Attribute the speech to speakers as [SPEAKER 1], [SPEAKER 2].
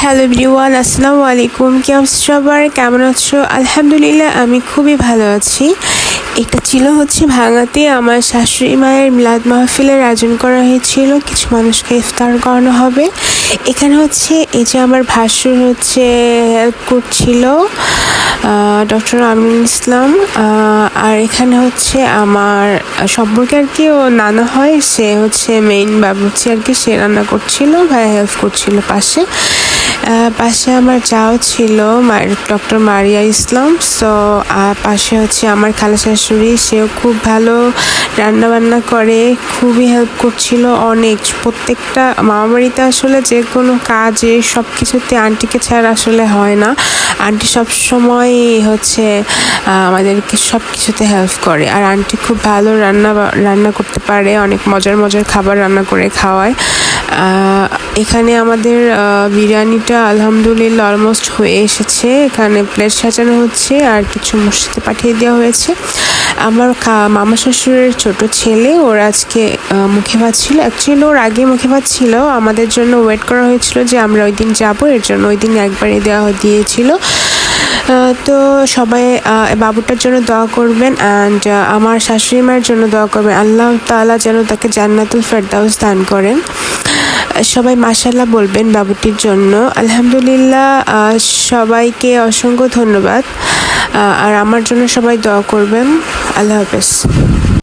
[SPEAKER 1] Hello everyone, আসসালামু আলাইকুম। কি অবস্থা সবার, কেমন আছো? আলহামদুলিল্লাহ আমি খুবই ভালো আছি। এটা ছিল হচ্ছে ভাঙাতে আমার শাশুড়ি মায়ের মিলাদ মাহফিলের আয়োজন করা হয়েছিল, কিছু মানুষকে ইফতার করানো হবে। এখানে হচ্ছে এই যে আমার ভাসুর হচ্ছে হেল্প করছিল, ডক্টর আমিনুল ইসলাম। আর এখানে হচ্ছে আমার সম্পর্কে আর কি ও নানা হয়, সে হচ্ছে মেইন বাবুর্চি আর কি, সে রান্না করছিল, ভাইয়া হেল্প করছিল পাশে। পাশে আমার যাও ছিল ডক্টর মারিয়া ইসলাম। সো পাশে হচ্ছে আমার খালা শাশুড়ি, সেও খুব ভালো রান্না বান্না করে, খুবই হেল্প করছিল অনেক। প্রত্যেকটা মামাবাড়িতে আসলে যে কোনো কাজে সব কিছুতে আন্টিকে ছাড়া আসলে হয় না। আন্টি সবসময় হচ্ছে আমাদেরকে সব কিছুতে হেল্প করে। আর আন্টি খুব ভালো রান্না করতে পারে, অনেক মজার মজার খাবার রান্না করে খাওয়ায়। এখানে আমাদের বিরিয়ানিটা আলহামদুলিল্লাহ অলমোস্ট হয়ে এসেছে। এখানে প্লেট সাজানো হচ্ছে আর কিছু মসজিদে পাঠিয়ে দেওয়া হয়েছে। আমার মামা শ্বশুরের ছোট ছেলে, ওর আজকে মুখে ভাত ছিল। অ্যাকচুয়ালি ওর আগে মুখে ভাত ছিল, আমাদের জন্য ওয়েট করা হয়েছিল যে আমরা ওই দিন যাবো, এর জন্য ওই দিন একবারে দিয়েছিল। তো সবাই বাবুটার জন্য দোয়া করবেন, অ্যান্ড আমার শাশুড়ি মায়ের জন্য দোয়া করবেন, আল্লাহ তাআলা যেন তাকে জান্নাতুল ফেরদাউস দান করেন। সবাই মাশাআল্লাহ বলবেন বাবুটির জন্য। আলহামদুলিল্লাহ, সবাইকে অসংখ্য ধন্যবাদ। আর আমার জন্য সবাই দোয়া করবেন। আল্লাহ হাফেজ।